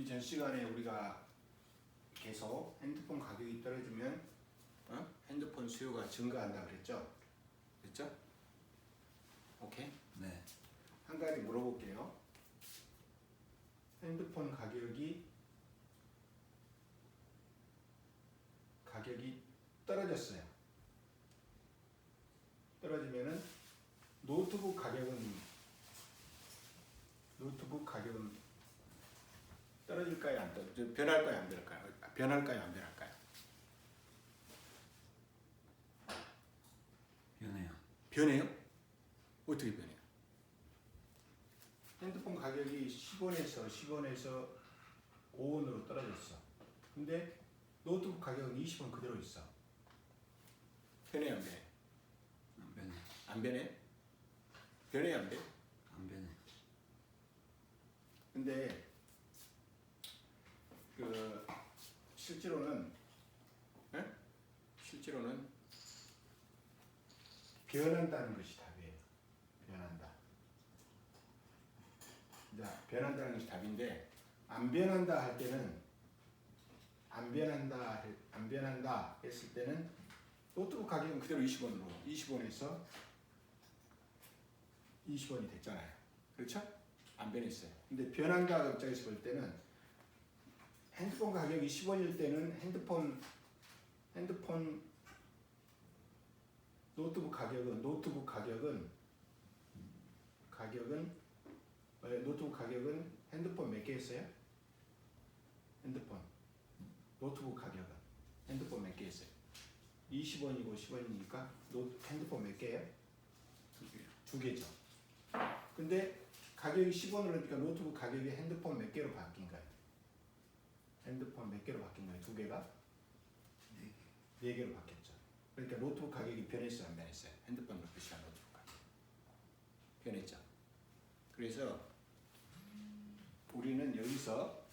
이전 시간에 우리가 계속 핸드폰 가격이 떨어지면 핸드폰 수요가 증가한다 그랬죠? 그랬죠? 오케이? 네. 한 가지 물어볼게요. 핸드폰 가격이 떨어졌어요. 떨어지면은 노트북 가격은 떨어질까요? 안 떨어질까요? 변할까요? 안 변할까요? 변할까요? 안 변할까요? 변해요. 변해요? 어떻게 변해요? 핸드폰 가격이 10원에서 5원으로 떨어졌어. 근데 노트북 가격은 20원 그대로 있어. 변해요? 안 변해? 안 변해. 안 변해? 변해요? 안 변해? 안 변해. 근데 그 실제로는 변한다는 것이 답이에요. 변한다. 자, 변한다는 것이 답인데 안 변한다 할 때는 안 변한다 했을 때는 노트북 가격은 그대로 20원에서 20원이 됐잖아요. 그렇죠? 안 변했어요. 근데 변한다 입장에서 볼 때는 핸드폰 가격이 10원일 때는 핸드폰 노트북 가격은 핸드폰 몇 개 했어요? 노트북 가격은 핸드폰 몇 개 했어요? 20원이고 10원이니까 핸드폰 몇 개예요? 두 개죠. 근데 가격이 10원을 하니까 노트북 가격이 핸드폰 몇 개로 바뀐 거예요? 두 개가? 네 개로 바뀌었죠. 그러니까 노트북 가격이 변했어요, 안 변했어요? 핸드폰으로 표시한 노트북 가격. 변했죠. 그래서 우리는 여기서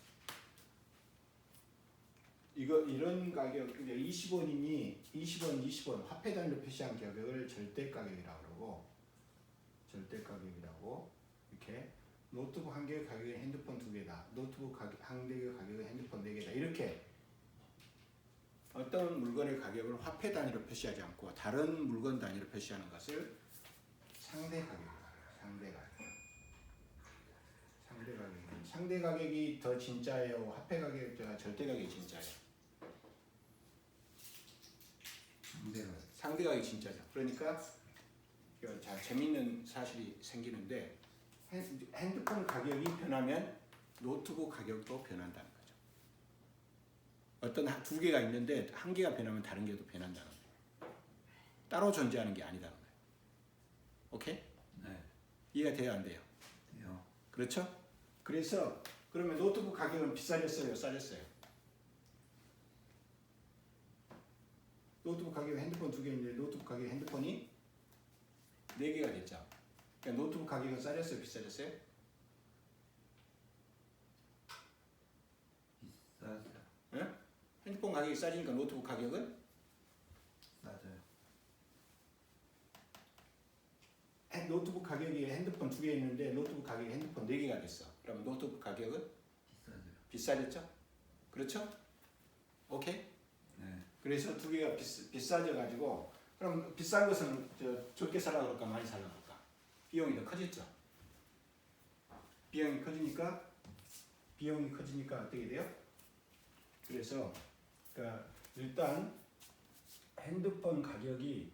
이런 가격, 그러니까 20원 화폐 단위로 표시한 가격을 절대 가격이라고 그러고, 이렇게 노트북 한 개의 가격이 핸드폰 두 개다. 노트북 한 개의 가격이 핸드폰 네 개다. 이렇게 어떤 물건의 가격을 화폐 단위로 표시하지 않고 다른 물건 단위로 표시하는 것을 상대 가격이라고 해요. 상대 가격이 더 진짜예요? 화폐 가격이 절대 가격이 진짜예요? 상대 가격이 진짜죠. 그러니까 자, 재밌는 사실이 생기는데 핸드폰 가격이 변하면 노트북 가격도 변한다는 거죠. 어떤 두 개가 있는데 한 개가 변하면 다른 개도 변한다는 거예요. 따로 존재하는 게 아니다는 거예요. 오케이? 네. 이해가 돼요? 안 돼요? 돼요. 그렇죠? 그래서 그러면 노트북 가격은 비싸졌어요? 싸졌어요? 노트북 가격이 핸드폰 두 개 있는데 노트북 가격이 핸드폰이 네 개가 됐죠. 그러니까 노트북 가격은 싸졌어요? 비싸졌어요? 비싸죠. 응? 핸드폰 가격이 싸지니까 노트북 가격은 싸져요. 노트북 가격이 핸드폰 두 개 있는데 노트북 가격이 핸드폰 네 개가 됐어. 그러면 노트북 가격은 비싸져요. 비싸졌죠? 그렇죠? 오케이? 네. 그래서 두 개가 비싸져 가지고 그럼 비싼 것은 적게 사려고 그럴까 많이 사려고 그럴까? 비용이 더 커졌죠. 비용이 커지니까 어떻게 돼요? 그래서 그러니까 일단 핸드폰 가격이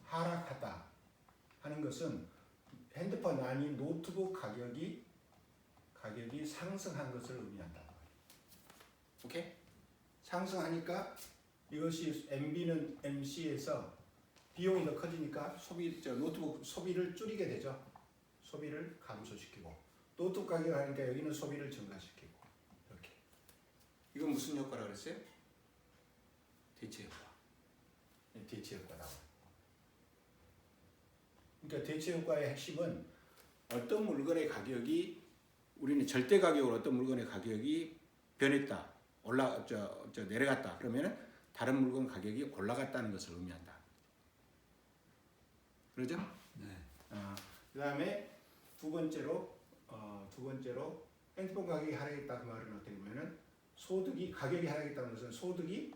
하락하다 하는 것은 핸드폰 아닌 노트북 가격이 상승한 것을 의미한다는 거예요. 오케이? 상승하니까 이것이 MB는 MC에서 비용이 더 커지니까 노트북 소비를 줄이게 되죠. 소비를 감소시키고 노트북 가격을 하니까 여기는 소비를 증가시키고 이렇게. 이건 무슨 효과라고 그랬어요? 대체 효과. 대체 효과라고. 그러니까 대체 효과의 핵심은 어떤 물건의 가격이 우리는 절대 가격으로 어떤 물건의 가격이 변했다. 내려갔다. 그러면은 다른 물건 가격이 올라갔다는 것을 의미한다. 그러죠? 네. 그다음에 두 번째로 핸드폰 가격이 하락했다 그 말은 어떻게 보면은 소득이 가격이 하락했다는 것은 소득이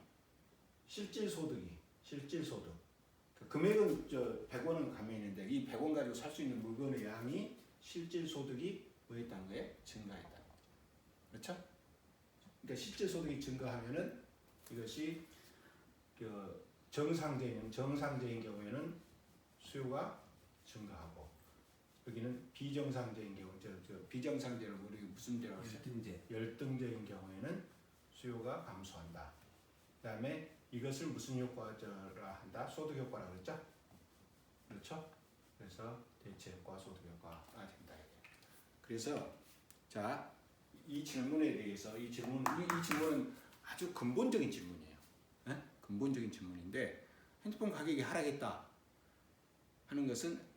실질 소득 그 금액은 저 100원은 가면 있는데 이 100원 가지고 살 수 있는 물건의 양이 실질 소득이 뭐했다는 거예요? 증가했다는 거죠. 그렇죠? 그러니까 실질 소득이 증가하면은 이것이 그 정상적인 경우에는 수요가 증가하고 여기는 비정상적인 경우 비정상적으로 우리 무슨 제라고 했어요? 열등제인 경우에는 수요가 감소한다. 그다음에 이것을 무슨 효과라 한다? 소득 효과라고 그랬죠? 그렇죠? 그래서 대체 효과, 소득 효과가 된다. 그래서 자, 이 질문에 대해서 이 질문은 아주 근본적인 질문이에요. 네? 근본적인 질문인데 핸드폰 가격이 하락했다 하는 것은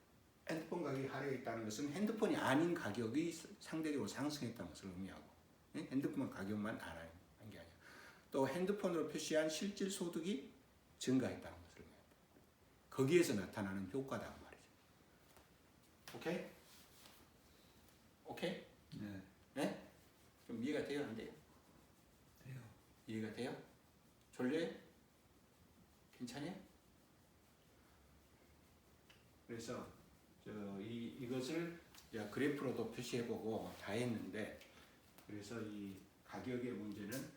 핸드폰 가격이 하락했다는 것은 핸드폰이 아닌 가격이 상대적으로 상승했다는 것을 의미하고 네? 핸드폰 가격만 하락한 게 아니라 또 핸드폰으로 표시한 실질 소득이 증가했다는 것을 의미합니다. 거기에서 나타나는 효과다 말이죠. 오케이? 오케이? 네. 네? 좀 이해가 돼요? 안 돼요? 돼요. 이해가 돼요? 졸려요? 괜찮아요? 그래서 이것을 그래프로도 표시해보고 다 했는데 그래서 이 가격의 문제는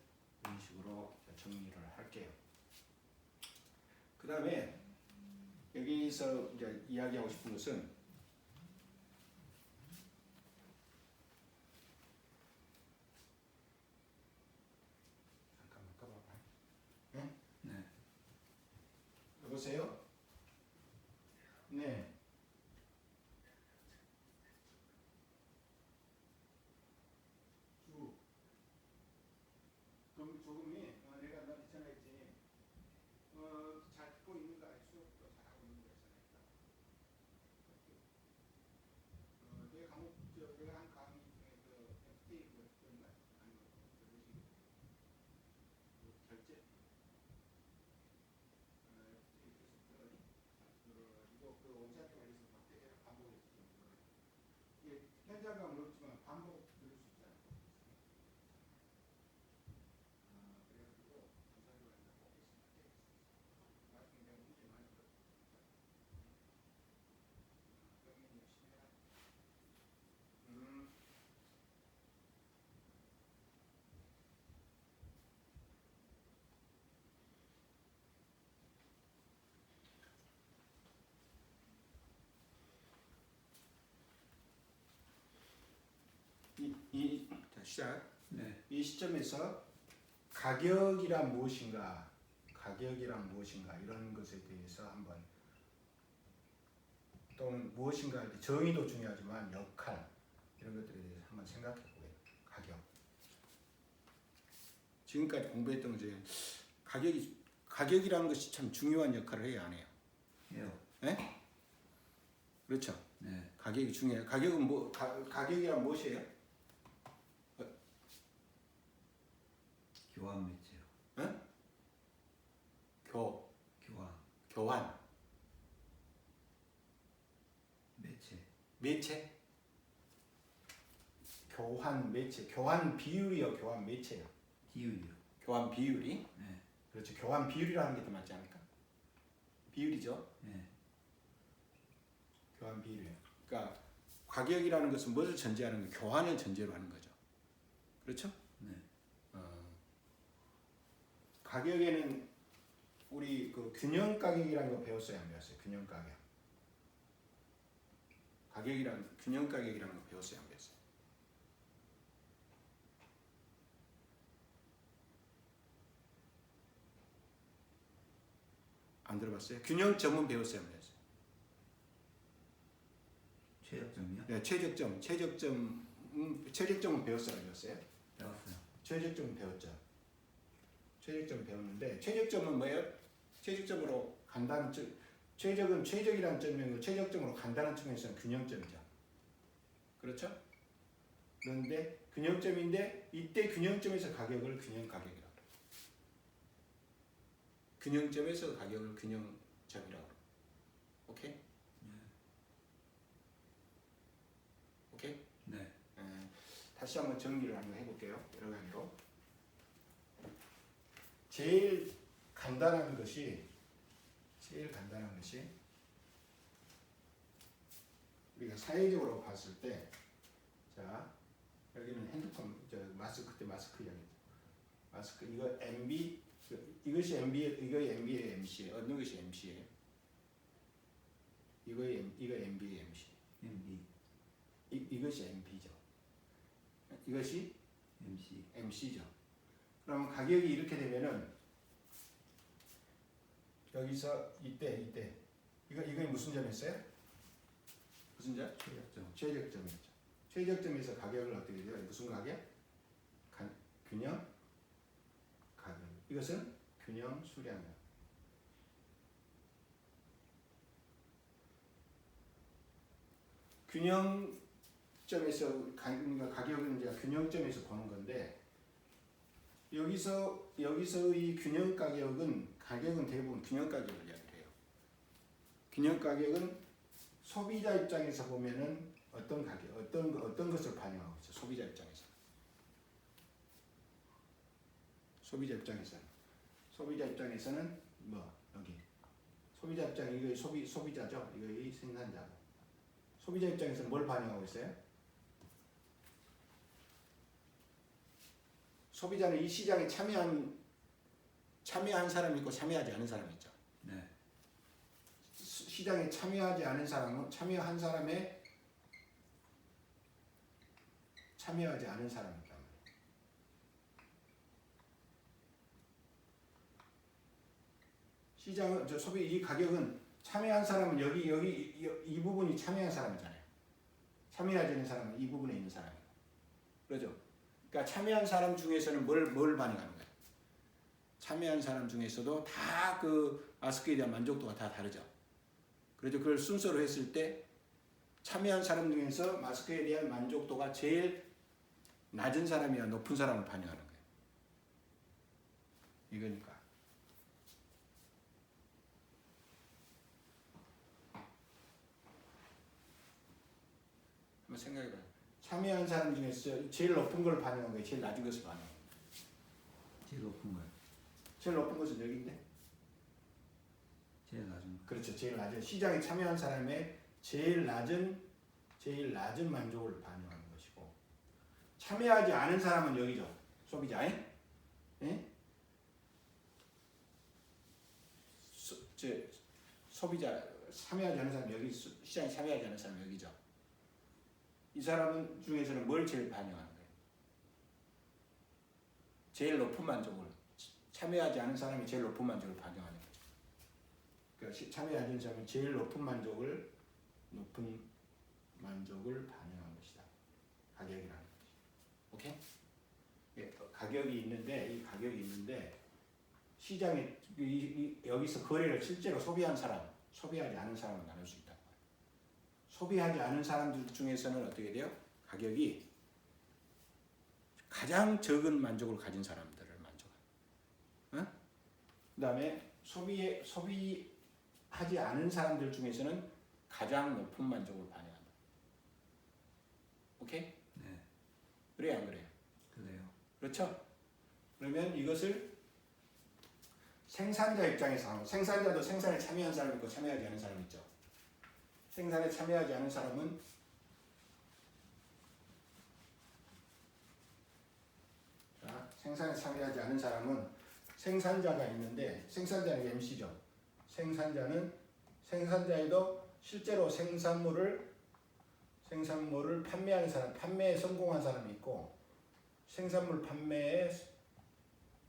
이런 식으로 정리를 할게요. 그 다음에 여기서 이제 이야기하고 싶은 것은 잠깐만 꺼봐봐. 네? 네. 여보세요? 네. 그럼 조금이 내가 있잖아 했지. 잘 듣고 있는가? 수업도 잘하고 있는 거 있잖아. 내가 내가 한 강의 중에 그 FT 그 했던가 아니면 결제 FT 계속 들어니? 이거 그 원자한테 관해서 막 계속 반복해서 이게 현장감은 없지만 반복 들을 수 있잖아. 그래가지고 전산적으로 꼭 있으면 나중에 내가 문제 많이 들었어. 그러면 열심히 해라. 자, 시작. 네. 이 시점에서 가격이란 무엇인가 이런 것에 대해서 한번 또는 무엇인가 정의도 중요하지만 역할 이런 것들에 대해서 한번 생각해 보게요. 가격. 지금까지 공부했던 것 중에 가격이라는 것이 참 중요한 역할을 해야 안 해요. 해요. 네? 그렇죠. 네. 가격이 중요해요. 가격은 가격이란 무엇이에요? 교환 매체요. 응? 교환. 교환. 매체. 교환 매체. 교환 비율이요. 교환 매체요. 비율이요. 교환 비율이. 네. 그렇죠. 교환 비율이라는 게 더 맞지 않을까? 비율이죠. 네. 교환 비율이에요. 그러니까 가격이라는 것은 무엇을 전제하는 거예요? 교환을 전제로 하는 거죠. 그렇죠? 네. 가격에는 우리 그 균형 가격이라는 거 배웠어요, 안 배웠어요? 균형 가격. 균형 가격이라는 거 배웠어요, 안 배웠어요? 안 들어봤어요? 균형점은 배웠어요, 안 배웠어요? 최저점이요? 네, 최저점은 배웠어요, 안 배웠어요? 배웠어요. 최저점은 배웠죠. 최저점 배웠는데 최저점은 뭐예요? 최저점으로 간다는 최적이라는 점이고 최저점으로 간다는 측면에서는 균형점이죠. 그렇죠? 그런데 균형점인데 이때 균형점에서 가격을 균형 가격이라고 그래요. 균형점에서 가격을 균형점이라고 그래요. 오케이? 네. 오케이? 네. 다시 한번 정리를 한번 해볼게요. 여러 가지로. 제일 간단한 것이 우리가 사회적으로 봤을 때, 자 여기는 핸드폰, 마스크 때 마스크 이야기죠. 마스크 이거 MB, 이것이 MB, 이거 MB의 MC예요. 어느 것이 MC예요? 이거 MB의 MC. MB, 이것이 MB죠. 이것이 MC, MC죠. 그러면 가격이 이렇게 되면은 여기서 이때 이거 무슨 점이었어요? 무슨 점? 최적점. 최적점이었죠. 최적점에서 가격을 어떻게 돼요? 무슨 가격? 균형 가격. 이것은 균형 수량. 균형점에서 가격은 이제 균형점에서 보는 건데, 여기서 이 균형 가격은 대부분 균형 가격을 이야기해요. 균형 가격은 소비자 입장에서 보면은 어떤 가격, 어떤 것을 반영하고 있죠. 소비자 입장에서는 뭐 여기 소비자 입장, 이거 소비자죠. 이거 이 생산자고. 소비자 입장에서는 뭘 반영하고 있어요? 소비자는 이 시장에 참여한 사람이 있고 참여하지 않은 사람이 있죠. 네. 시장에 참여하지 않은 사람은 참여한 사람의 참여하지 않은 사람이란 말이에요. 시장은 이 가격은 참여한 사람은 여기 이 부분이 참여한 사람이잖아요. 참여하지 않은 사람은 이 부분에 있는 사람이에요. 그렇죠? 그러니까 참여한 사람 중에서는 뭘 반영하는 거예요? 참여한 사람 중에서도 다 그 마스크에 대한 만족도가 다 다르죠. 그래서 그걸 순서로 했을 때 참여한 사람 중에서 마스크에 대한 만족도가 제일 낮은 사람이야 높은 사람을 반영하는 거예요. 이거니까. 한번 생각해봐요. 참여한 사람 중에서 제일 높은 걸 반영한 거예요? 제일 낮은 것을 반영한 거예요? 제일 높은 거요. 제일 높은 것은 여기인데? 제일 낮은 거. 그렇죠. 제일 낮은. 시장에 참여한 사람의 제일 낮은 만족을 반영하는 것이고, 참여하지 않은 사람은 여기죠. 소비자. 예? 소비자 참여하지 않은 사람 여기, 시장에 참여하지 않은 사람 여기죠. 이 사람 중에서는 뭘 제일 반영하는 거예요? 제일 높은 만족을, 참여하지 않은 사람이 제일 높은 만족을 반영하는 거죠. 그러니까 참여하지 않은 사람은 제일 높은 만족을 반영한 것이다. 가격이라는 거지. 오케이? 예, 가격이 있는데 시장에 여기서 거래를 실제로 소비한 사람, 소비하지 않은 사람을 나눌 수 있다. 소비하지 않은 사람들 중에서는 어떻게 돼요? 가격이 가장 적은 만족을 가진 사람들을 만족한다. 응? 그다음에 소비하지 않은 사람들 중에서는 가장 높은 만족을 반영한다. 오케이? 네. 그래요, 안 그래요? 그래요. 그렇죠? 그러면 이것을 생산자 입장에서 하면, 생산자도 생산에 참여한 사람이 있고 참여하지 않은 사람이 있죠. 생산에 참여하지 않은 사람은 생산에 참여하지 않은 사람은 생산자가 있는데, 생산자는 MC죠. 생산자에도 실제로 생산물을 판매하는 사람, 판매에 성공한 사람이 있고 생산물 판매에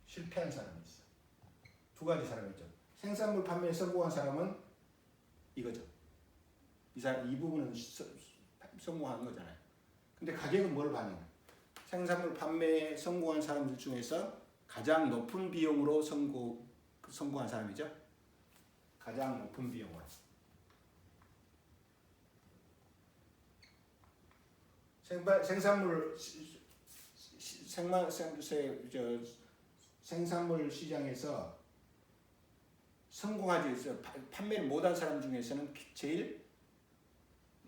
실패한 사람이 있어. 두 가지 사람이 있죠. 생산물 판매에 성공한 사람은 이거죠. 이 부분은 성공한 거잖아요. 근데 가격은 뭘 반영해? 생산물 판매에 성공한 사람들 중에서 가장 높은 비용으로 성공한 사람이죠. 가장 높은 비용으로. 생산물 시장에서 성공하지 판매를 못한 사람 중에서는 제일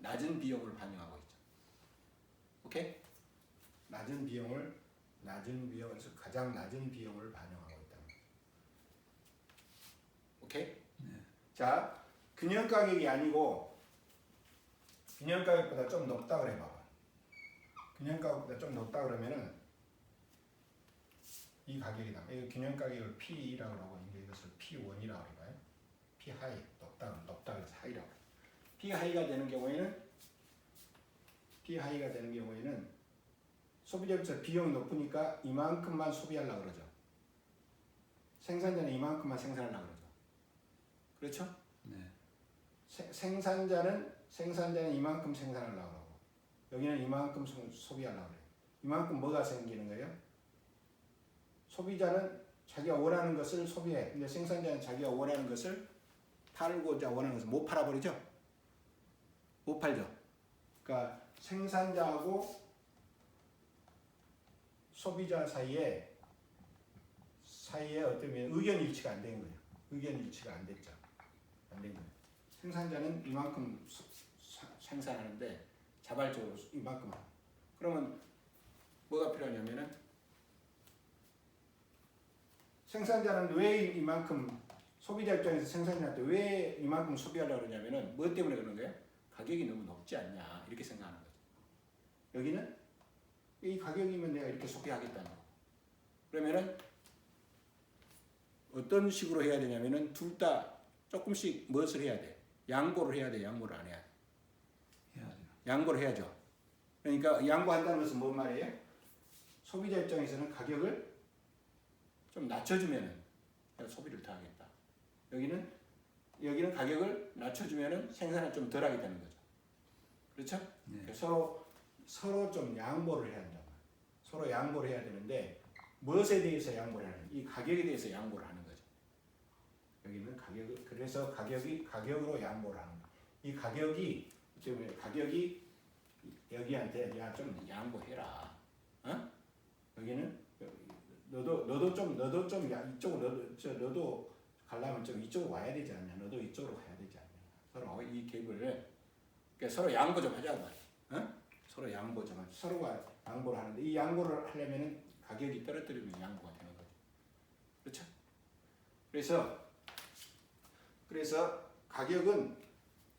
낮은 비용을 반영하고 있죠. 오케이? 낮은 비용에서 가장 낮은 비용을 반영하고 있다. 오케이? 네. 자, 균형 가격이 아니고 균형 가격보다 좀 높다 그래 봐봐. 균형 가격보다 좀 높다 그러면은 이 가격이다. 이 균형 가격을 P라고 하고 이제 이것을 P1이라고 해봐요. P 하이 높다 그래서 하이라고. P 하이가 되는 경우에는 소비자로서 비용이 높으니까 이만큼만 소비하려고 그러죠. 생산자는 이만큼만 생산하려고 그러죠. 그렇죠? 네. 생산자는 이만큼 생산하려고 하고 여기는 이만큼 소비하려고 그래요. 이만큼 뭐가 생기는 거예요? 소비자는 자기가 원하는 것을 소비해. 근데 생산자는 자기가 원하는 것을 팔고자 원하는 것을 못 팔아버리죠? 못 팔죠? 그러니까 생산자하고 소비자 사이에 어떤 의견 일치가 안 된 거예요. 의견 일치가 안 됐죠. 안 된 거예요. 생산자는 이만큼 생산하는데 자발적으로 이만큼. 그러면 뭐가 필요하냐면은 생산자는 왜 이만큼 소비자 입장에서 생산자한테 왜 이만큼 소비하려고 그러냐면은 뭐 때문에 그러는 거예요? 가격이 너무 높지 않냐 이렇게 생각하는 거죠. 여기는 이 가격이면 내가 이렇게 소비하겠다는 거. 그러면은 어떤 식으로 해야 되냐면은 둘 다 조금씩 무엇을 해야 돼? 양보를 해야 돼? 양보를 안 해야 돼? 해야죠. 양보를 해야죠. 그러니까 양보한다는 것은 뭔 말이에요? 소비자 입장에서는 가격을 좀 낮춰주면은 내가 소비를 더 하겠다. 여기는 가격을 낮춰주면은 생산을 좀 덜 하게 되는 거죠. 그렇죠? 네. 서로 좀 양보를 해야 한다. 서로 양보를 해야 되는데 무엇에 대해서 양보를 하는? 이 가격에 대해서 양보를 하는 거죠. 여기는 그래서 가격으로 양보를 하는 거예요. 이 가격이 때문에 가격이 여기한테 야 좀 양보해라. 어? 여기는 너도 좀 너도 가려면 좀 이쪽으로 와야 되지 않냐? 너도 이쪽으로 가야 되지 않냐? 서로 이 갭을 그러니까 서로 양보 좀 하자 말이야. 어? 서로 양보 좀 하자. 서로가 양보를 하는데 이 양보를 하려면은 가격이 떨어뜨리면 양보가 되는 거죠. 그렇죠? 그래서 가격은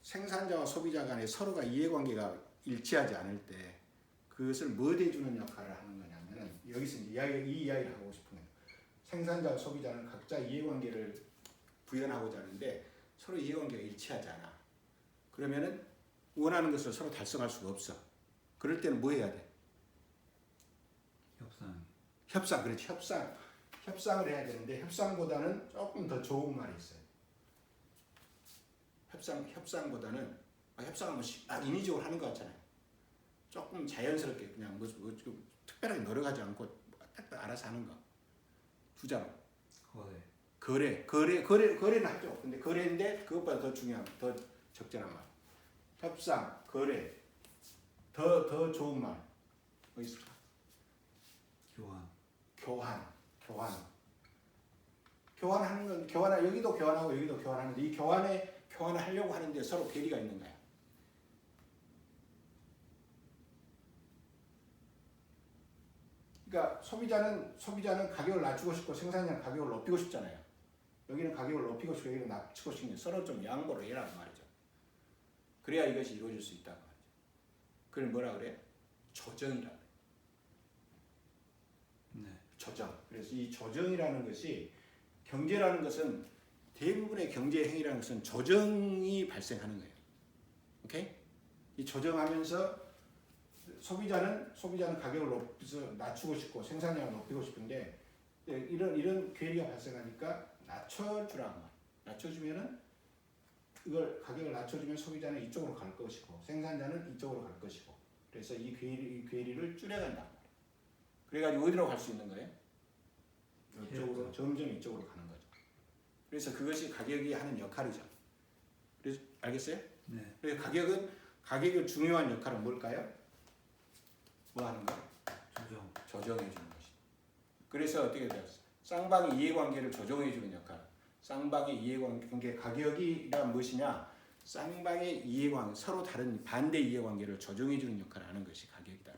생산자와 소비자 간에 서로가 이해관계가 일치하지 않을 때 그것을 뭐 대주는 역할을 하는 거냐면은 여기서 이제 이 이야기를 하고 싶은 거예요. 생산자와 소비자는 각자 이해관계를 구현하고자 하는데 서로 이해관계가 일치하지 않아. 그러면은 원하는 것을 서로 달성할 수가 없어. 그럴 때는 뭐 해야 돼? 협상, 그렇지. 협상을 해야 되는데 협상보다는 조금 더 좋은 말이 있어요. 협상보다는 협상은 인위적으로 하는 것 같잖아요. 조금 자연스럽게 그냥 좀 특별하게 노력하지 않고 딱 알아서 하는 거. 두장. 거래는 하죠. 근데 거래인데 그것보다 더 중요한, 더 적절한 말. 협상, 거래, 더 좋은 말. 뭐 있을까? 교환하는 건 여기도 교환하고 여기도 교환하는데 이 교환을 하려고 하는데 서로 괴리가 있는 거야. 그러니까 소비자는 가격을 낮추고 싶고 생산자는 가격을 높이고 싶잖아요. 여기는 가격을 높이고 싶고 여기는 낮추고 싶은데 서로 좀 양보를 해라는 말이죠. 그래야 이것이 이루어질 수 있다는 말이죠. 그걸 뭐라 그래? 조정이라 그래. 네. 조정. 그래서 이 조정이라는 것이 경제라는 것은 대부분의 경제 행위라는 것은 조정이 발생하는 거예요. 오케이? 이 조정하면서 소비자는 가격을 낮추고 싶고 생산량을 높이고 싶은데 이런 괴리가 발생하니까 낮춰주라는 말. 낮춰주면은 이걸 가격을 낮춰주면 소비자는 이쪽으로 갈 것이고 생산자는 이쪽으로 갈 것이고 그래서 이 괴리를 줄여간단 말이에요. 그래가지고 어디로 갈 수 있는 거예요? 이쪽으로 점점 이쪽으로 가는 거죠. 그래서 그것이 가격이 하는 역할이죠. 그래서 알겠어요? 네. 그래서 가격의 중요한 역할은 뭘까요? 뭐 하는 거예요? 조정해 주는 것이. 그래서 어떻게 돼요? 쌍방의 이해관계를 조정해 주는 역할. 쌍방의 이해관계 가격이란 무엇이냐? 쌍방의 이해관계 서로 다른 반대 이해관계를 조정해 주는 역할을 하는 것이 가격이다.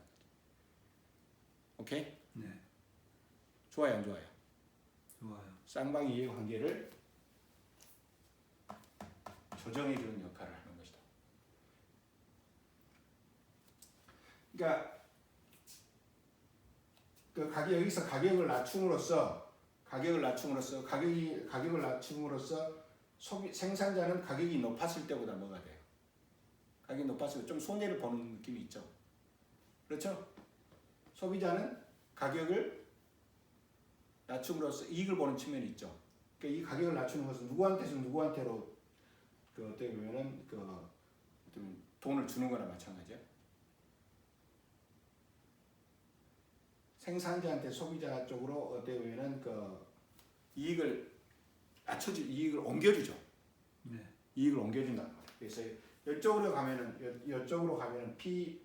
오케이? 네. 좋아요, 안 좋아요? 좋아요. 쌍방 이해관계를 조정해주는 역할을 하는 것이다. 그러니까 그 여기서 가격을 낮춤으로써 생산자는 가격이 높았을 때보다 뭐가 돼요? 가격이 높았을 때 좀 손해를 보는 느낌이 있죠. 그렇죠? 소비자는 가격을 낮춤으로써 이익을 보는 측면이 있죠. 그러니까 이 가격을 낮추는 것은 누구한테서 누구한테로 그 어떻게 보면은 돈을 주는 거나 마찬가지야. 생산자한테 소비자 쪽으로 어떻게 보면은 그 이익을 옮겨주죠. 네. 이익을 옮겨준단 말이야. 그래서 이쪽으로 가면은 P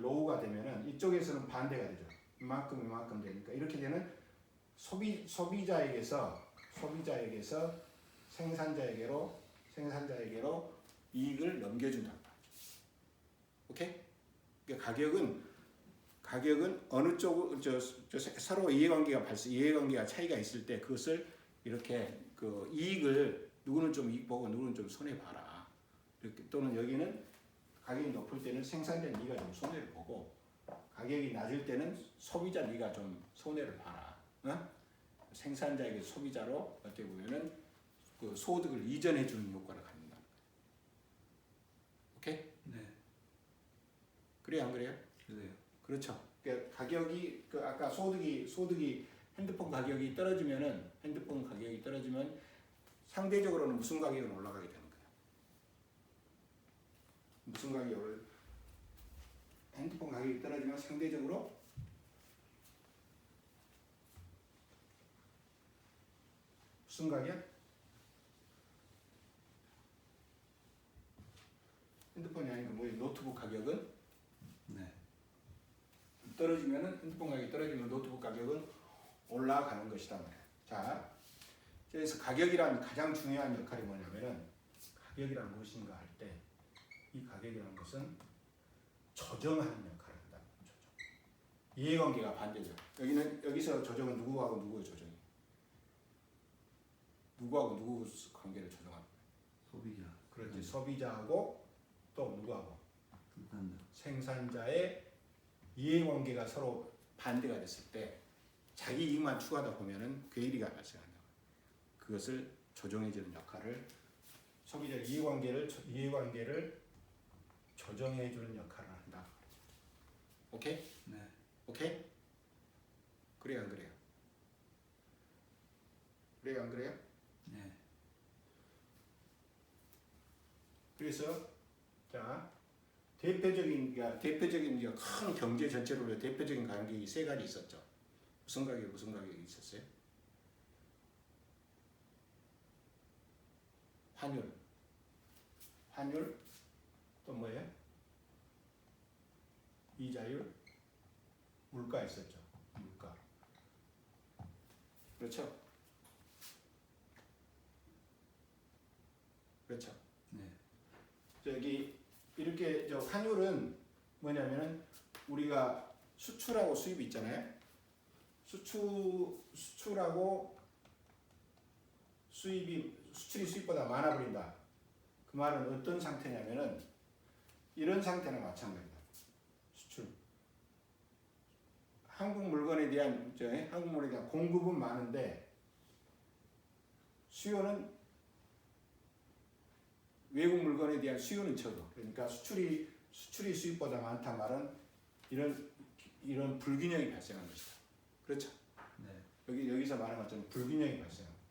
로우가 되면은 이쪽에서는 반대가 되죠. 이만큼 되니까 이렇게 되는 소비자에게서 생산자에게로 이익을 넘겨준단 말이죠. 오케이? 그러니까 가격은 어느 쪽 서로 이해관계가 차이가 있을 때 그것을 이렇게 그 이익을 누구는 좀 이익 보고 누구는 좀 손해 봐라. 이렇게 또는 여기는 가격이 높을 때는 생산자 네가 좀 손해를 보고 가격이 낮을 때는 소비자 네가 좀 손해를 봐라. 어? 생산자에게 소비자로 어떻게 보면은 그 소득을 이전해 주는 효과를 갖는다. 오케이? 네. 그래요, 안 그래요? 그래요. 그렇죠. 그러니까 가격이 아까 소득이 핸드폰 가격이 떨어지면 상대적으로는 무슨 가격은 올라가게 되는 거예요. 무슨 가격이 핸드폰 가격이 떨어지면 상대적으로 무슨 가격? 핸드폰이 아니고 노트북 가격은 네. 떨어지면은 핸드폰 가격이 떨어지면 노트북 가격은 올라가는 것이다 말이야. 자, 그래서 가격이란 가장 중요한 역할이 뭐냐면은 가격이란 무엇인가 할 때 이 가격이라는 것은 조정하는 역할을 한다. 조정. 이해관계가 반대죠. 여기서 조정은 누구하고 누구의 조정이? 누구하고 누구 관계를 조정하는 거야? 소비자. 그렇지. 소비자하고 또 누구하고? 생산자. 생산자의 이해관계가 서로 반대가 됐을 때 자기 이익만 추구하다 보면은 괴리가 발생한다. 그것을 조정해주는 역할을 소비자 이해관계를 조정해주는 역할을 한다. 오케이? 네. 오케이? 그래요, 안 그래요? 그래요, 안 그래요? 네. 그래서 자 대표적인 큰 경제 전체로 대표적인 가격이 세 가지 있었죠. 무슨 가격이 있었어요? 환율 또 뭐예요? 이자율, 물가 있었죠. 물가. 그렇죠? 그렇죠. 네. 저기 이렇게 환율은 뭐냐면은 우리가 수출하고 수입이 있잖아요. 수출하고 수출이 수입보다 많아 버린다. 그 말은 어떤 상태냐면은 이런 상태나 마찬가지다. 수출. 한국 물건에 대한 공급은 많은데 수요는 외국 물건에 대한 수요는 적어. 그러니까 수출이 수입보다 많단 말은 이런 불균형이 발생한 것이다. 그렇죠? 네. 여기서 말하는 것처럼 불균형이 발생합니다.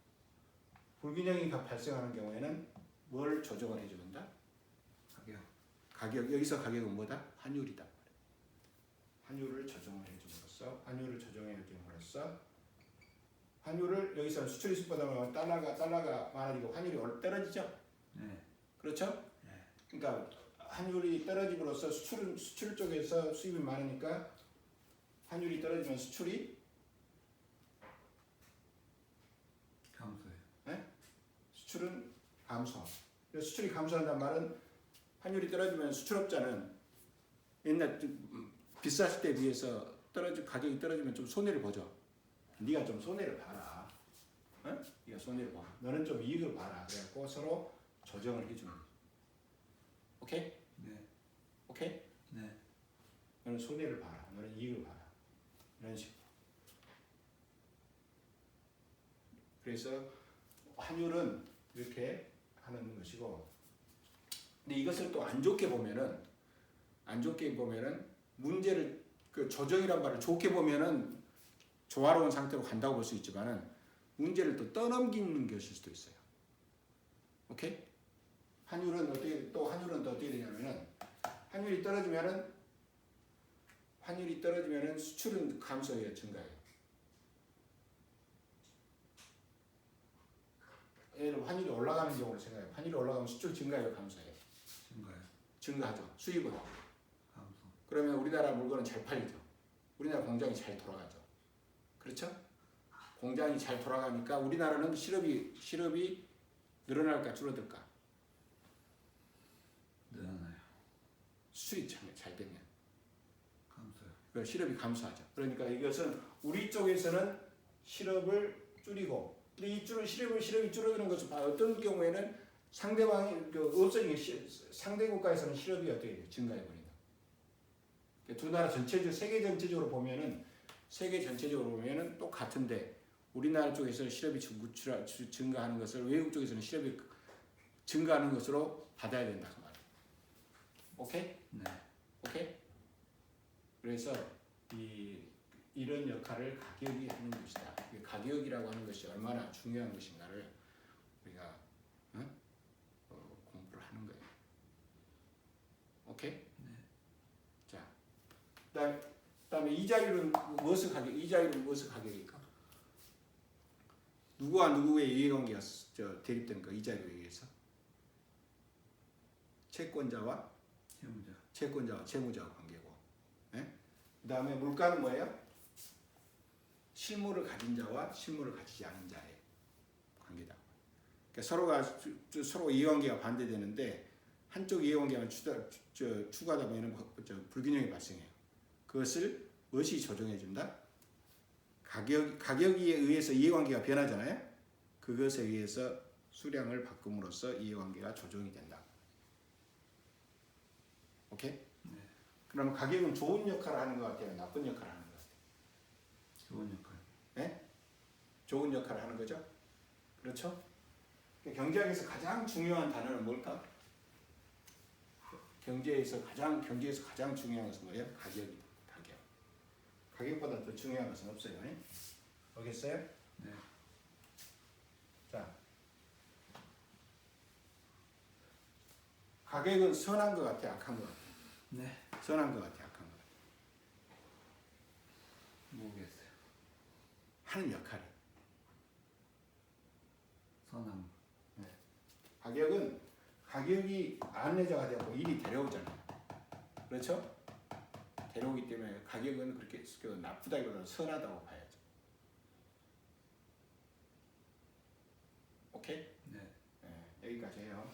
불균형이 발생하는 경우에는 뭘 조정을 해주는다? 가격. 여기서 가격은 뭐다? 환율이다. 환율을 조정을 해줌으로써 환율을 여기서 수출이 수입보다 많으면 달러가 많아지고 환율이 떨어지죠? 네. 그렇죠? 네. 그러니까 환율이 떨어짐으로써 수출 쪽에서 수입이 많으니까 환율이 떨어지면 수출이 감소해요. 네? 수출은 감소. 그래서 수출이 감소한다는 말은 환율이 떨어지면 수출업자는 옛날 비쌌을 때 비해서 가격이 떨어지면 좀 손해를 보죠. 네가 좀 손해를 봐라. 응? 네가 손해를 봐. 너는 좀 이익을 봐라. 그래갖고 서로 조정을 해주는 거죠. 오케이? 네. 오케이? 네. 너는 손해를 봐라. 너는 이익을 봐라. 이런 식으로. 그래서 환율은 이렇게 하는 것이고, 근데 이것을 또 안 좋게 보면은 문제를 그 조정이란 말을 좋게 보면은 조화로운 상태로 간다고 볼 수 있지만은 문제를 또 떠넘기는 것일 수도 있어요. 오케이? 환율은 또 어떻게 되냐면은 환율이 떨어지면은 수출은 감소해요, 증가해요. 예를 환율이 올라가는 경우를 생각해요. 환율이 올라가면 수출 증가해요, 감소해요? 증가요. 증가하죠. 수입은. 감소. 그러면 우리나라 물건은 잘 팔리죠. 우리나라 공장이 잘 돌아가죠. 그렇죠? 공장이 잘 돌아가니까 우리나라는 실업이 늘어날까 줄어들까? 늘어나요. 수출이 잘 되면 감소요. 그 실업이 감소하죠. 그러니까 이것은 우리 쪽에서는 실업을 줄이고, 근데 이 실업이 줄어드는 것을 어떤 경우에는 상대방이 상대 국가에서는 실업이 어떻게 돼요? 증가해 버린다. 두 나라 세계 전체적으로 보면은 똑같은데 우리나라 쪽에서 실업이 증가하는 것을 외국 쪽에서는 실업이 증가하는 것으로 받아야 된다 그 말이에요. 오케이? 네. 오케이? 그래서 이런 역할을 가격이 하는 것이다. 가격이라고 하는 것이 얼마나 중요한 것인가를 우리가 공부를 하는 거예요. 오케이? 네. 자, 그다음에 이자율은 무엇의 가격일까? 누구와 누구의 이해관계가 대립되는 거 이자율에 의해서? 채권자와 채무자와 관계고. 네? 그다음에 물가는 뭐예요? 실물을 가진 자와 실물을 가지지 않은 자의 관계다. 그러니까 서로 이해관계가 반대되는데 한쪽 이해관계만 추가하다 보면 불균형이 발생해요. 그것을 무엇이 조정해준다? 가격에 의해서 이해관계가 변하잖아요. 그것에 의해서 수량을 바꿈으로써 이해관계가 조정이 된다. 오케이? 네. 그러면 가격은 좋은 역할을 하는 것 같아요? 나쁜 역할을 하는 것 같아요? 좋은 역할. 네? 좋은 역할을 하는 거죠? 그렇죠? 경제학에서 가장 중요한 단어는 뭘까? 경제에서 가장 중요한 것은 뭐예요? 가격입니다. 가격보다 더 중요한 것은 없어요. 알겠어요? 네. 자, 가격은 선한 것 같아, 악한 것 같아? 네. 선한 것 같아, 악한 것 같아? 모르겠어요. 하는 역할이. 선함. 네. 가격이 안내자가 되고 일이 데려오잖아요. 그렇죠? 데려오기 때문에 가격은 그렇게 나쁘다기보다는 선하다고 봐야죠. 오케이? 네. 네, 여기까지 해요.